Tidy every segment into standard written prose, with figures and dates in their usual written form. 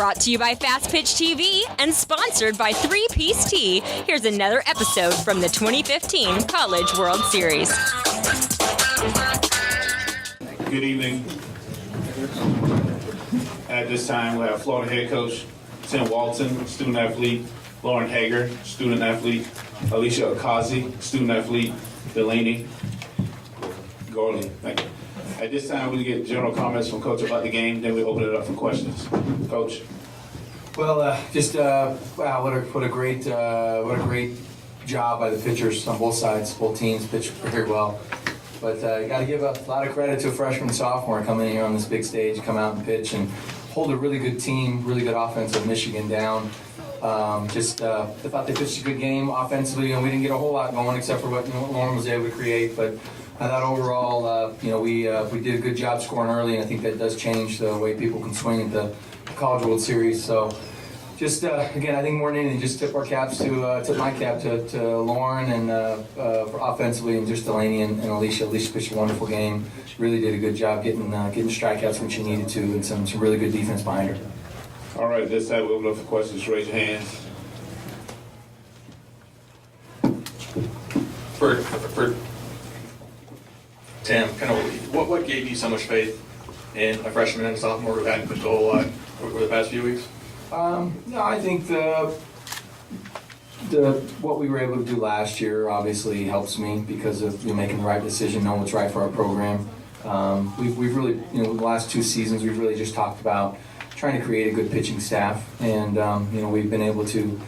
Brought to you by Fastpitch TV and sponsored by 3-Piece Tea, here's another episode from the 2015 College World Series. Good evening. At this time, we have Florida head coach Tim Walton, student athlete Lauren Hager, student athlete Alicia Akazi, student athlete Delaney Gorley. Thank you. At this time, we get general comments from Coach about the game, then we open it up for questions. Coach. Well, wow! What a great job by the pitchers on both sides. Both teams pitched very well. But you got to give a lot of credit to a freshman and sophomore coming in here on this big stage, come out and pitch and hold a really good team, really good offense of Michigan down. I thought they pitched a good game offensively, and we didn't get a whole lot going except for what Lauren was able to create. But I thought overall, we did a good job scoring early, and I think that does change the way people can swing at the College World Series. So, again, I think more than anything, just tip my cap to Lauren and for offensively, and just Delaney and Alicia. Alicia pitched a wonderful game. Really did a good job getting strikeouts when she needed to, and some really good defense behind her. All right, this time we'll open up for questions. Raise your hands. For Tim, kind of what gave you so much faith in a freshman and a sophomore who hadn't pitched a whole lot over the past few weeks? I think what we were able to do last year obviously helps me because of making the right decision, knowing what's right for our program. We've really, the last 2 seasons, we've really just talked about trying to create a good pitching staff, and we've been able to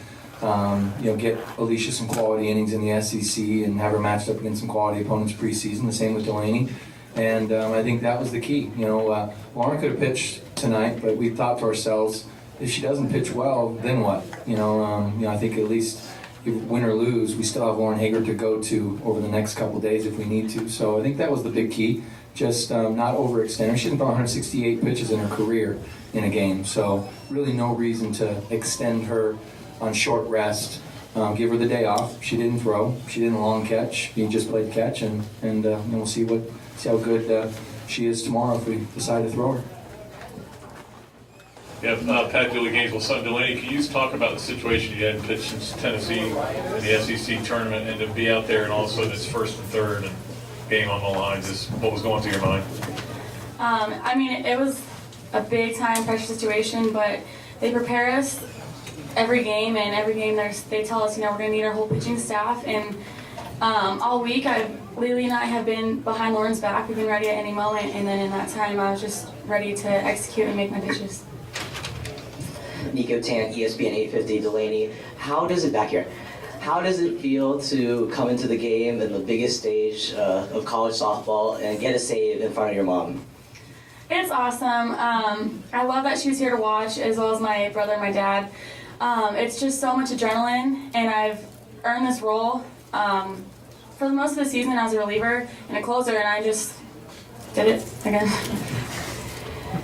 get Alicia some quality innings in the SEC and have her matched up against some quality opponents preseason. The same with Delaney, and I think that was the key. Lauren could have pitched tonight, but we thought to ourselves, if she doesn't pitch well, then what? I think at least if win or lose, we still have Lauren Hager to go to over the next couple of days if we need to. So I think that was the big key. Just not overextend her. She hasn't thrown 168 pitches in her career in a game, so really no reason to extend her on short rest. Give her the day off. She didn't throw. She didn't long catch. She just played catch, and we'll see how good she is tomorrow if we decide to throw her. Yeah, Pat Dooley Gainesville, son Delaney, can you just talk about the situation you hadn't pitched since Tennessee in the SEC tournament, and to be out there and also this first and third and game on the line, just what was going through your mind? It was a big time pressure situation, but they prepare us every game, and every game they tell us, we're going to need our whole pitching staff, and all week Lily and I have been behind Lauren's back. We've been ready at any moment, and then in that time I was just ready to execute and make my pitches. Nico Tan, ESPN 850, Delaney. How does it feel to come into the game in the biggest stage of college softball and get a save in front of your mom? It's awesome. I love that she was here to watch, as well as my brother and my dad. It's just so much adrenaline, and I've earned this role for the most of the season as a reliever and a closer, and I just did it again.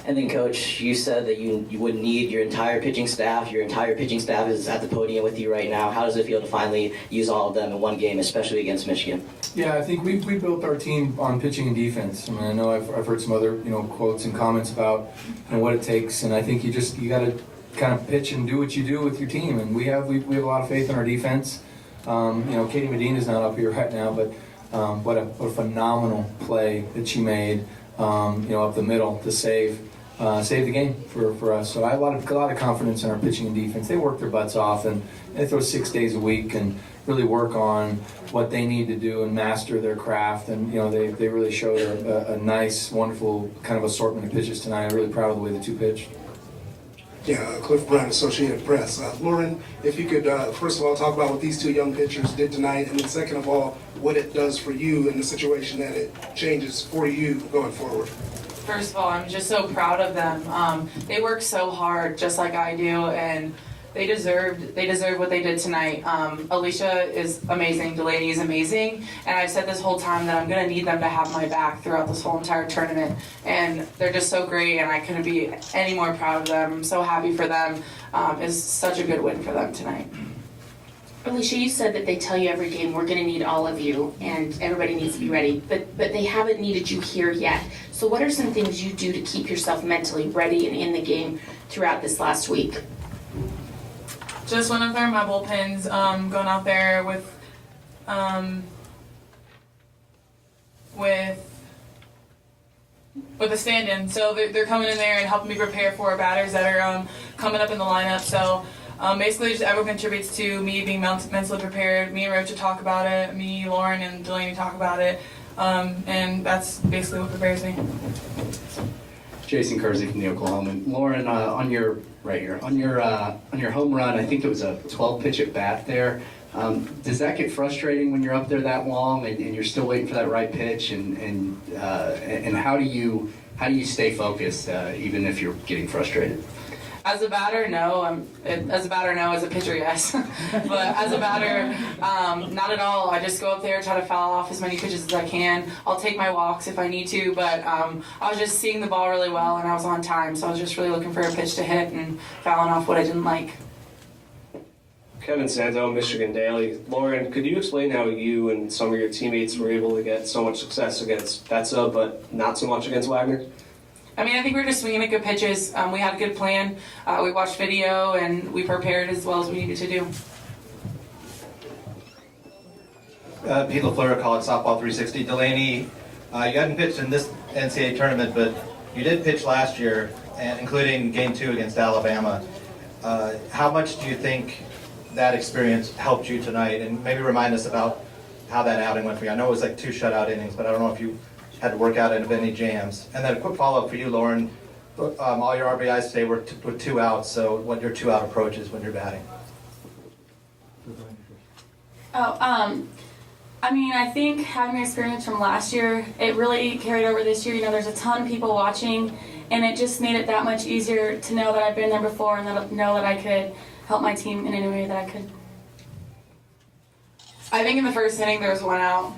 And then, Coach, you said that you would need your entire pitching staff. Your entire pitching staff is at the podium with you right now. How does it feel to finally use all of them in one game, especially against Michigan? Yeah, I think we built our team on pitching and defense. I know I've heard some other quotes and comments about what it takes, and I think you got to kind of pitch and do what you do with your team. And we have a lot of faith in our defense. Katie Medina's not up here right now, but what a phenomenal play that she made. Up the middle to save the game for us. So I have a lot of confidence in our pitching and defense. They work their butts off, and they throw 6 days a week and really work on what they need to do and master their craft. And they really showed a nice, wonderful kind of assortment of pitches tonight. I'm really proud of the way the two pitched. Yeah, Cliff Brown, Associated Press. Lauren, if you could first of all talk about what these two young pitchers did tonight, and then second of all, what it does for you in the situation that it changes for you going forward. First of all, I'm just so proud of them. They work so hard, just like I do, and they deserve what they did tonight. Alicia is amazing, Delaney is amazing, and I've said this whole time that I'm going to need them to have my back throughout this whole entire tournament, and they're just so great, and I couldn't be any more proud of them. I'm so happy for them. It's such a good win for them tonight. Alicia, you said that they tell you every game, we're going to need all of you, and everybody needs to be ready, but they haven't needed you here yet. So what are some things you do to keep yourself mentally ready and in the game throughout this last week? Just went up there in my bullpens, going out there with a stand-in. So they're coming in there and helping me prepare for batters that are coming up in the lineup. So basically just everyone contributes to me being mentally prepared. Me and Rocha talk about it. Me, Lauren, and Delaney talk about it. And that's basically what prepares me. Jason Kersey from the Oklahoman. Lauren, on your home run, I think it was a 12-pitch at bat there. Does that get frustrating when you're up there that long and you're still waiting for that right pitch? And how do you stay focused even if you're getting frustrated? As a batter, no. As a pitcher, yes. But as a batter, not at all. I just go up there, try to foul off as many pitches as I can. I'll take my walks if I need to, but I was just seeing the ball really well, and I was on time, so I was just really looking for a pitch to hit and fouling off what I didn't like. Kevin Santo, Michigan Daily. Lauren, could you explain how you and some of your teammates were able to get so much success against Betza, but not so much against Wagner? I mean, I think we were just swinging at good pitches. We had a good plan. We watched video, and we prepared as well as we needed to do. Pete LaFleur, College Softball 360. Delaney, you hadn't pitched in this NCAA tournament, but you did pitch last year, and including Game 2 against Alabama. How much do you think that experience helped you tonight? And maybe remind us about how that outing went for you. I know it was like 2 shutout innings, but I don't know if you had to work out any jams. And then a quick follow-up for you, Lauren. All your RBIs today were with 2 outs, so what your 2-out approach is when you're batting? I mean, I think having experience from last year, it really carried over this year. You know, there's a ton of people watching, and it just made it that much easier to know that I've been there before and know that I could help my team in any way that I could. I think in the first inning there was 1 out,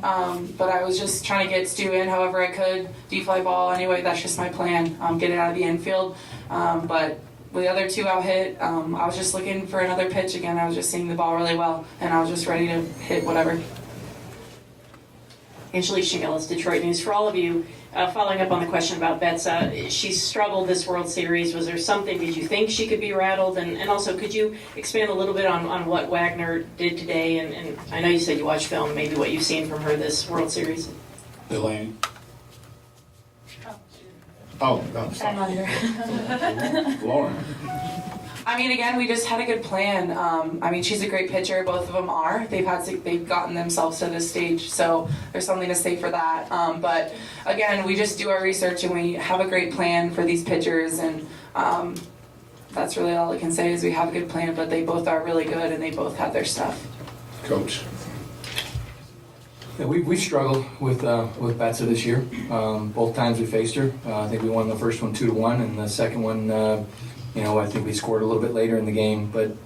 but I was just trying to get Stu in however I could. D-fly ball anyway, that's just my plan, get it out of the infield. But with the other 2-out hit, I was just looking for another pitch again. I was just seeing the ball really well, and I was just ready to hit whatever. Angelique Chingelis, Detroit News. For all of you, following up on the question about Betza, she struggled this World Series. Was there something, did you think she could be rattled? And also, could you expand a little bit on what Wagner did today? And I know you said you watched film, maybe what you've seen from her this World Series. Delaney. Oh, no, sorry. Lauren. I mean, again, we just had a good plan. I mean, she's a great pitcher. Both of them are. They've gotten themselves to this stage, so there's something to say for that. But again, we just do our research and we have a great plan for these pitchers, and that's really all I can say is we have a good plan. But they both are really good, and they both have their stuff. Coach. Yeah, we've struggled with Betza this year. Both times we faced her. I think we won the first one 2-1, and the second one. I think we scored a little bit later in the game, but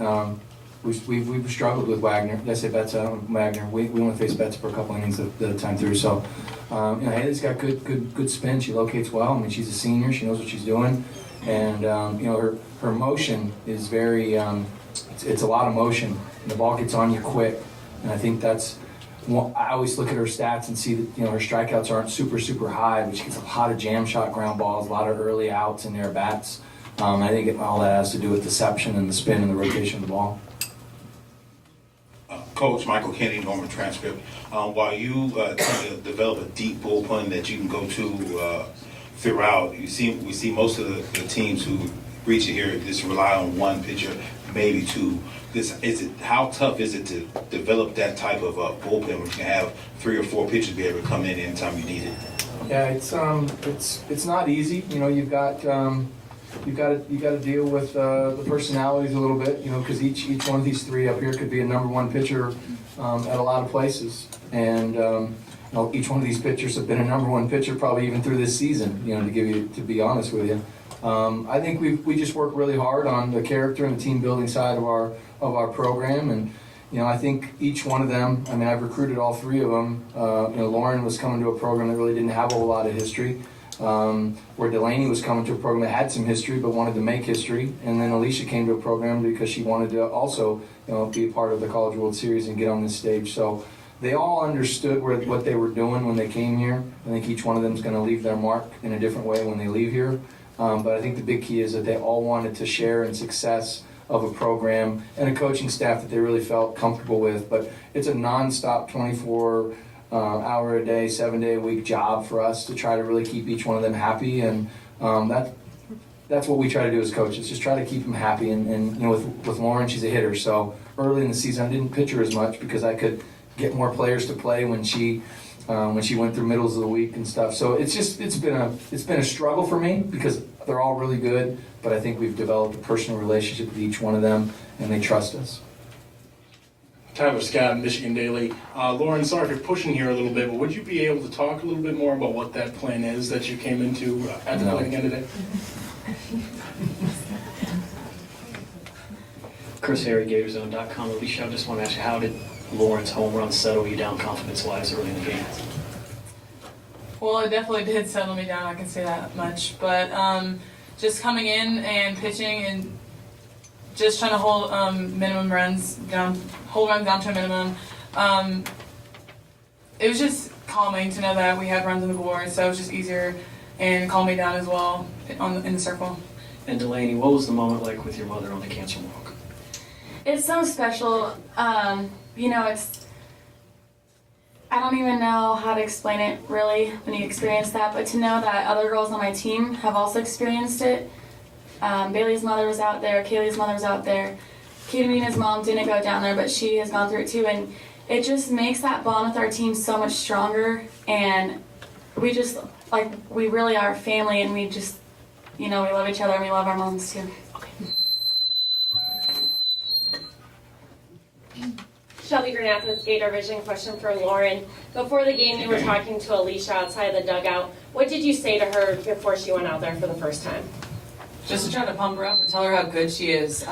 we've struggled with Wagner. Did I say Betza? Wagner. We only faced Betza for a couple innings the time through. So, Haley's got good spin. She locates well. I mean, she's a senior. She knows what she's doing, and her motion is very. It's a lot of motion. And the ball gets on you quick, and I think that's. I always look at her stats and see that her strikeouts aren't super high, but she gets a lot of jam shot ground balls, a lot of early outs in their bats. I think all that has to do with deception and the spin and the rotation of the ball. Coach Michael Kennedy, Norman Transcript. While you try to develop a deep bullpen that you can go to throughout, we see most of the teams who reach it here just rely on one pitcher, maybe 2. How tough is it to develop that type of bullpen where you can have 3 or 4 pitchers be able to come in anytime you need it? Yeah, it's not easy. You've got. You got to deal with the personalities a little bit, because each one of these 3 up here could be a number 1 pitcher at a lot of places, and each one of these pitchers have been a number 1 pitcher probably even through this season. To be honest with you, I think we just work really hard on the character and the team building side of our program, and I think each one of them. I mean, I've recruited all 3 of them. Lauren was coming to a program that really didn't have a whole lot of history. where Delaney was coming to a program that had some history but wanted to make history, and then Alicia came to a program because she wanted to also, be a part of the College World Series and get on this stage. So they all understood what they were doing when they came here. I think each one of them is going to leave their mark in a different way when they leave here. But I think the big key is that they all wanted to share in success of a program and a coaching staff that they really felt comfortable with. But it's a nonstop 24 hour a day, 7-day a week job for us to try to really keep each one of them happy, and that's what we try to do as coaches, just try to keep them happy. And with Lauren, she's a hitter, so early in the season I didn't pitch her as much because I could get more players to play when she went through middles of the week and stuff. So it's been a struggle for me because they're all really good, but I think we've developed a personal relationship with each one of them, and they trust us. Tyler Scott, Michigan Daily. Lauren, sorry if you're pushing here a little bit, but would you be able to talk a little bit more about what that plan is that you came into at the planning end today? Chris Harry, Gatorzone.com. Alicia, I just want to ask you, how did Lauren's home run settle you down confidence-wise early in the game? Well, it definitely did settle me down, I can say that much. But just coming in and pitching and just trying to hold minimum runs down, hold runs down to a minimum. It was just calming to know that we had runs on the board, so it was just easier and calmed me down as well in the circle. And Delaney, what was the moment like with your mother on the cancer walk? It's so special. I don't even know how to explain it really when you experience that, but to know that other girls on my team have also experienced it. Bailey's mother was out there, Kaylee's mother was out there. Katerina's mom didn't go down there, but she has gone through it too, and it just makes that bond with our team so much stronger, and we really are family, and we just, we love each other and we love our moms too. Shelby Granath with Gator Vision. Question for Lauren. Before the game, you were talking to Alicia outside the dugout. What did you say to her before she went out there for the first time? Just to try to pump her up and tell her how good she is.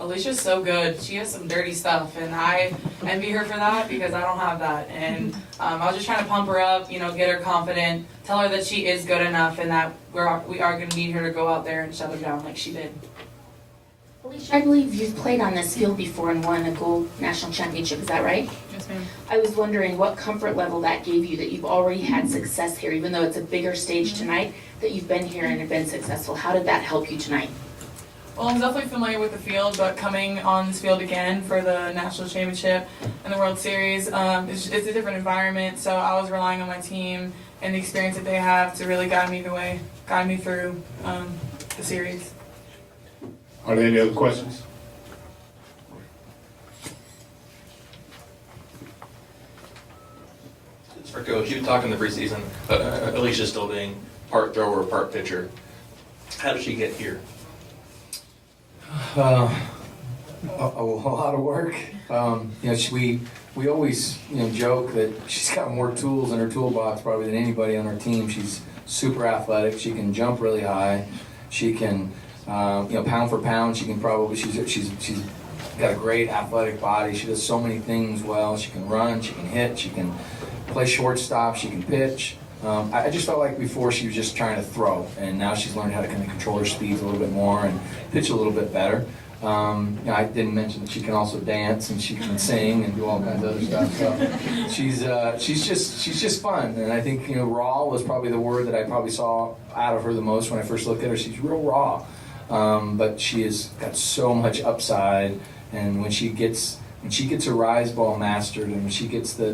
Alicia's so good. She has some dirty stuff, and I envy her for that because I don't have that. And I was just trying to pump her up, get her confident, tell her that she is good enough, and that we are going to need her to go out there and shut her down like she did. Alicia, I believe you've played on this field before and won a gold national championship, is that right? Yes, ma'am. I was wondering what comfort level that gave you, that you've already had success here, even though it's a bigger stage tonight, that you've been here and have been successful. How did that help you tonight? Well, I'm definitely familiar with the field, but coming on this field again for the national championship and the World Series, it's a different environment, so I was relying on my team and the experience that they have to really guide me through the series. Are there any other questions? It's for Coach. You talked in the preseason about Alicia still being part thrower, part pitcher. How did she get here? A lot of work. We always joke that she's got more tools in her toolbox probably than anybody on our team. She's super athletic. She can jump really high. She can, pound for pound, she can probably. She's got a great athletic body. She does so many things well. She can run. She can hit. She can play shortstop. She can pitch. I just felt like before she was just trying to throw, and now she's learned how to kind of control her speeds a little bit more and pitch a little bit better. I didn't mention that she can also dance and she can sing and do all kinds of other stuff. So she's just fun, and I think raw was probably the word that I probably saw out of her the most when I first looked at her. She's real raw, but she has got so much upside, and when she gets her rise ball mastered, and when she gets the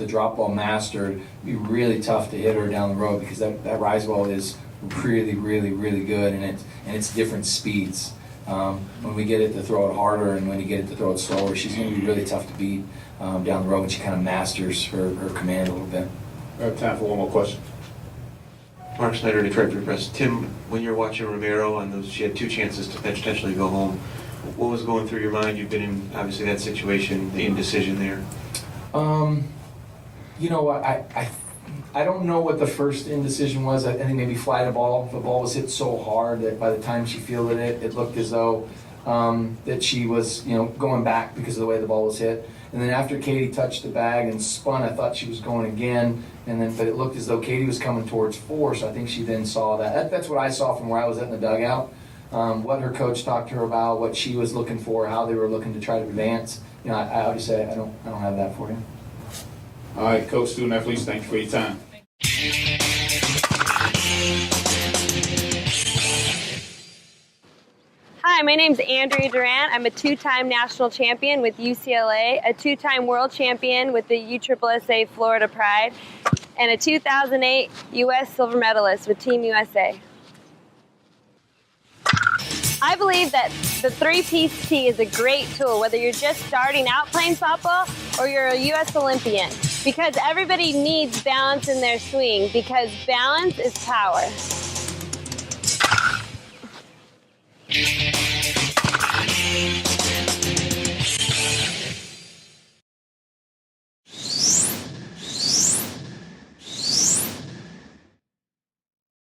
drop ball mastered, it'd be really tough to hit her down the road because that rise ball is really, really, really good, and it's different speeds. When we get it to throw it harder and when you get it to throw it slower, she's going to be really tough to beat down the road when she kind of masters her command a little bit. I have time for one more question. Mark Snyder, Detroit Free Press. Tim, when you're watching Romero on those, she had two chances to potentially go home. What was going through your mind? You've been in obviously that situation, the indecision there. I don't know what the first indecision was. I think maybe fly the ball. The ball was hit so hard that by the time she fielded it, it looked as though that she was, going back because of the way the ball was hit. And then after Katie touched the bag and spun, I thought she was going again. But it looked as though Katie was coming towards 4, so I think she then saw that. That's what I saw from where I was at in the dugout. What her coach talked to her about, what she was looking for, how they were looking to try to advance. I obviously say I don't have that for you. All right, Coach, student athletes, thank you for your time. Hi, my name's Andrea Durant. I'm a 2-time national champion with UCLA, a 2-time world champion with the USSSA Florida Pride, and a 2008 U.S. silver medalist with Team USA. I believe that the 3-piece tee is a great tool, whether you're just starting out playing softball or you're a U.S. Olympian, because everybody needs balance in their swing, because balance is power.